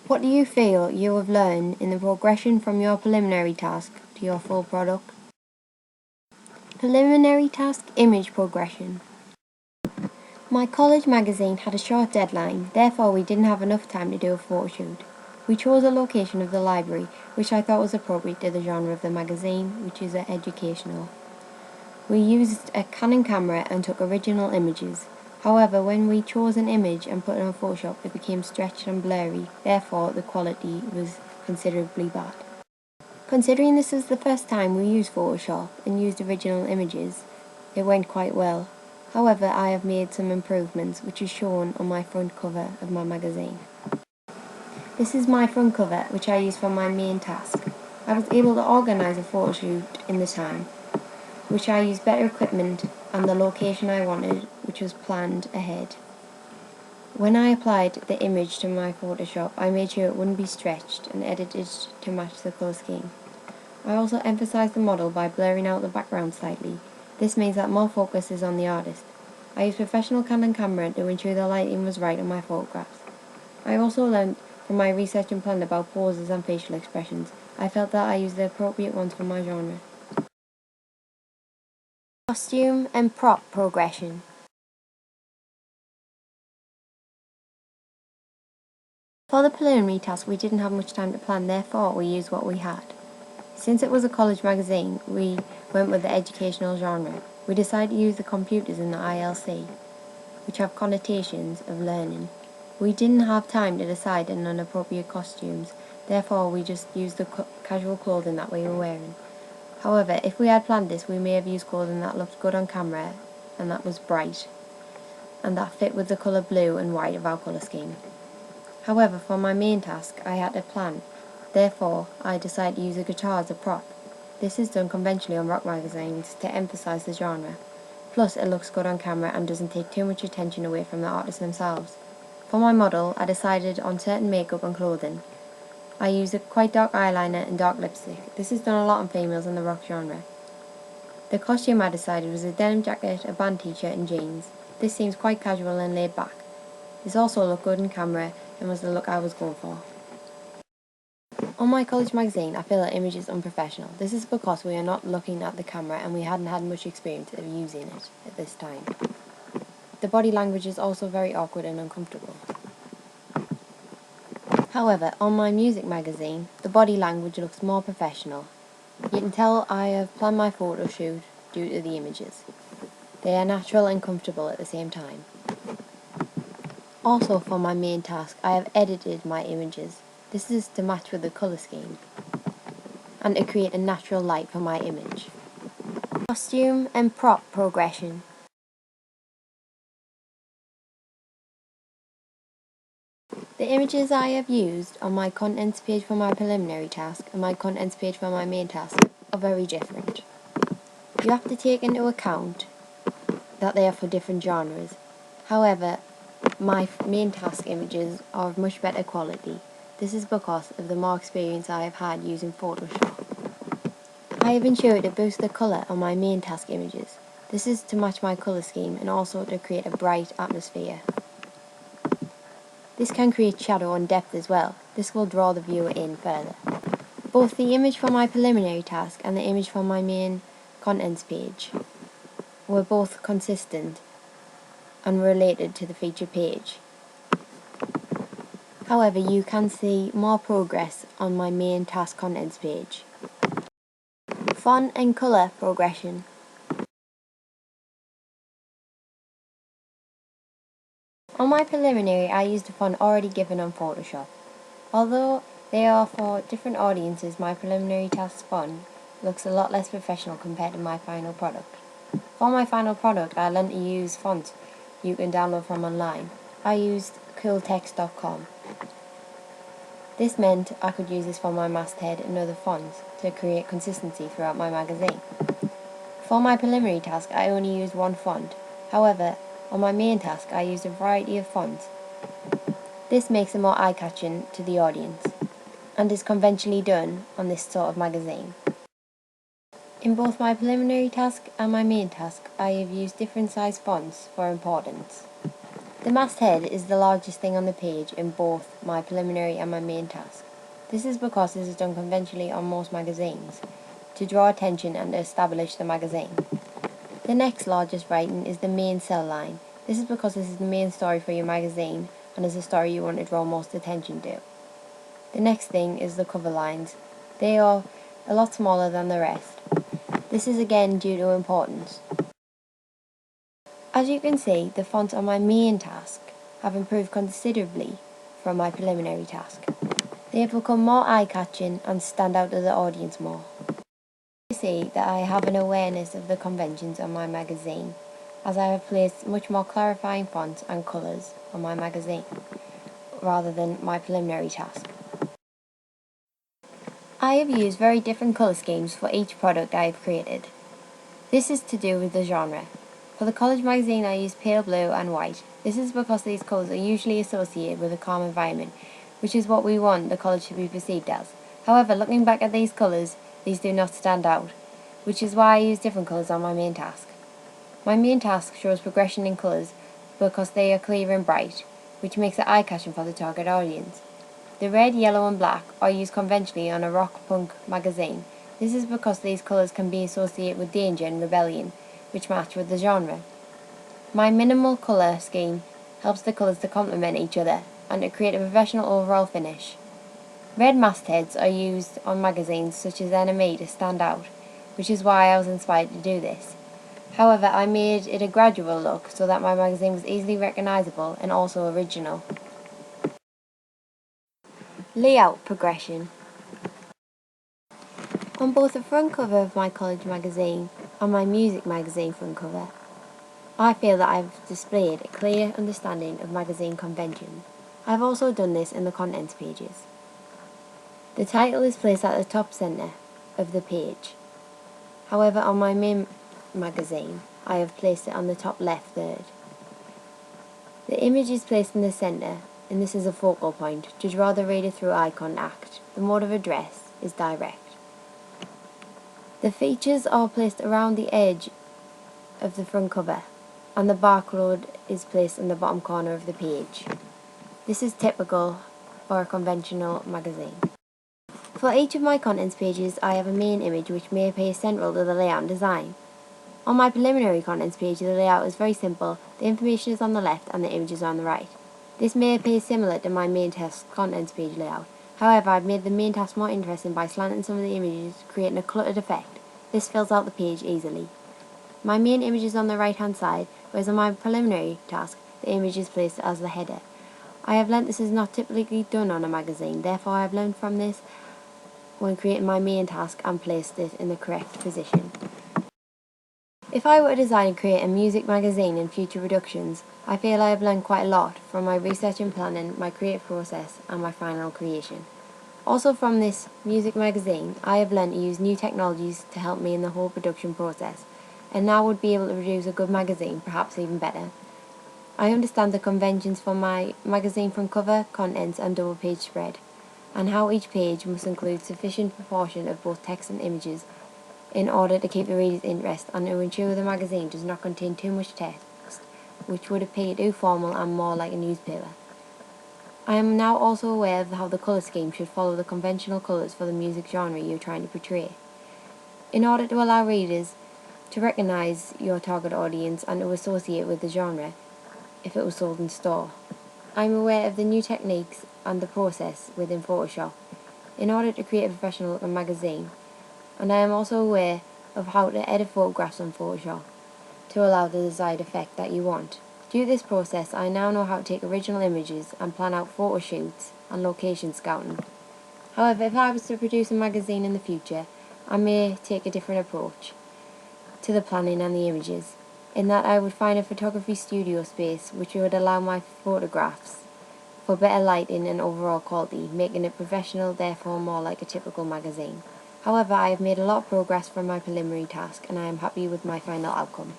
What do you feel you have learned in the progression from your preliminary task to your full product? Preliminary task image progression. My college magazine had a short deadline, therefore we didn't have enough time to do a photo shoot. We chose a location of the library, which I thought was appropriate to the genre of the magazine, which is educational. We used a Canon camera and took original images. However, when we chose an image and put it on Photoshop, it became stretched and blurry, therefore the quality was considerably bad. Considering this was the first time we used Photoshop and used original images, it went quite well. However, I have made some improvements, which is shown on my front cover of my magazine. This is my front cover, which I used for my main task. I was able to organise a photo shoot in the time, which I used better equipment and the location I wanted, which was planned ahead. When I applied the image to my Photoshop, I made sure it wouldn't be stretched and edited to match the colour scheme. I also emphasised the model by blurring out the background slightly. This means that more focus is on the artist. I used professional Canon camera to ensure the lighting was right on my photographs. I also learned from my research and plan about poses and facial expressions. I felt that I used the appropriate ones for my genre. Costume and prop progression. For the preliminary task, we didn't have much time to plan, therefore we used what we had. Since it was a college magazine, we went with the educational genre. We decided to use the computers in the ILC, which have connotations of learning. We didn't have time to decide on appropriate costumes, therefore we just used the casual clothing that we were wearing. However, if we had planned this, we may have used clothing that looked good on camera and that was bright, and that fit with the colour blue and white of our colour scheme. However, for my main task, I had a plan. Therefore, I decided to use a guitar as a prop. This is done conventionally on rock magazines to emphasise the genre. Plus, it looks good on camera and doesn't take too much attention away from the artists themselves. For my model, I decided on certain makeup and clothing. I used a quite dark eyeliner and dark lipstick. This is done a lot on females in the rock genre. The costume I decided was a denim jacket, a band t-shirt and jeans. This seems quite casual and laid back. This also looked good on camera and was the look I was going for. On my college magazine, I feel that image is unprofessional. This is because we are not looking at the camera and we hadn't had much experience of using it at this time. The body language is also very awkward and uncomfortable. However, on my music magazine, the body language looks more professional. You can tell I have planned my photo shoot due to the images. They are natural and comfortable at the same time. Also, for my main task, I have edited my images. This is to match with the colour scheme and to create a natural light for my image. Costume and prop progression. The images I have used on my contents page for my preliminary task and my contents page for my main task are very different. You have to take into account that they are for different genres. However, my main task images are of much better quality. This is because of the more experience I have had using Photoshop. I have ensured to boost the colour on my main task images. This is to match my colour scheme and also to create a bright atmosphere. This can create shadow and depth as well. This will draw the viewer in further. Both the image for my preliminary task and the image for my main contents page were both consistent and related to the feature page. However, you can see more progress on my main task contents page. Font and colour progression. On my preliminary, I used a font already given on Photoshop. Although they are for different audiences, my preliminary task font looks a lot less professional compared to my final product. For my final product, I learned to use fonts you can download from online. I used cooltext.com. This meant I could use this for my masthead and other fonts to create consistency throughout my magazine. For my preliminary task, I only used one font. However, on my main task, I used a variety of fonts. This makes it more eye-catching to the audience, and is conventionally done on this sort of magazine. In both my preliminary task and my main task, I have used different size fonts for importance. The masthead is the largest thing on the page in both my preliminary and my main task. This is because this is done conventionally on most magazines, to draw attention and to establish the magazine. The next largest writing is the main cell line. This is because this is the main story for your magazine and is a story you want to draw most attention to. The next thing is the cover lines. They are a lot smaller than the rest. This is again due to importance. As you can see, the fonts on my main task have improved considerably from my preliminary task. They have become more eye-catching and stand out to the audience more. You see that I have an awareness of the conventions on my magazine, as I have placed much more clarifying fonts and colours on my magazine, rather than my preliminary task. I have used very different colour schemes for each product I have created. This is to do with the genre. For the college magazine I use pale blue and white. This is because these colours are usually associated with a calm environment, which is what we want the college to be perceived as. However, looking back at these colours, these do not stand out, which is why I use different colours on my main task. My main task shows progression in colours because they are clear and bright, which makes it eye-catching for the target audience. The red, yellow and black are used conventionally on a rock punk magazine. This is because these colours can be associated with danger and rebellion, which match with the genre. My minimal colour scheme helps the colours to complement each other and to create a professional overall finish. Red mastheads are used on magazines such as NME to stand out, which is why I was inspired to do this. However, I made it a gradual look so that my magazine was easily recognisable and also original. Layout progression. On both the front cover of my college magazine and my music magazine front cover, I feel that I've displayed a clear understanding of magazine convention. I've also done this in the contents pages. The title is placed at the top centre of the page. However, on my main magazine, I have placed it on the top left third. The image is placed in the centre, and this is a focal point to draw the reader through eye contact. The mode of address is direct. The features are placed around the edge of the front cover, and the barcode is placed in the bottom corner of the page. This is typical for a conventional magazine. For each of my contents pages, I have a main image which may appear central to the layout and design. On my preliminary contents page, the layout is very simple. The information is on the left and the image is on the right. This may appear similar to my main task contents page layout. However, I've made the main task more interesting by slanting some of the images, creating a cluttered effect. This fills out the page easily. My main image is on the right hand side, whereas on my preliminary task, the image is placed as the header. I have learnt this is not typically done on a magazine, therefore I have learned from this when creating my main task and placed it in the correct position. If I were to design and create a music magazine in future productions, I feel I have learned quite a lot from my research and planning, my creative process and my final creation. Also from this music magazine, I have learned to use new technologies to help me in the whole production process, and now would be able to produce a good magazine, perhaps even better. I understand the conventions for my magazine front cover, contents and double page spread, and how each page must include sufficient proportion of both text and images in order to keep the reader's interest and to ensure the magazine does not contain too much text, which would appear too formal and more like a newspaper. I am now also aware of how the colour scheme should follow the conventional colours for the music genre you are trying to portray, in order to allow readers to recognise your target audience and to associate with the genre if it was sold in store. I am aware of the new techniques and the process within Photoshop in order to create a professional looking magazine, and I am also aware of how to edit photographs on Photoshop to allow the desired effect that you want. Due to this process, I now know how to take original images and plan out photo shoots and location scouting. However, if I was to produce a magazine in the future, I may take a different approach to the planning and the images, in that I would find a photography studio space which would allow my photographs for better lighting and overall quality, making it professional, therefore more like a typical magazine. However, I have made a lot of progress from my preliminary task and I am happy with my final outcome.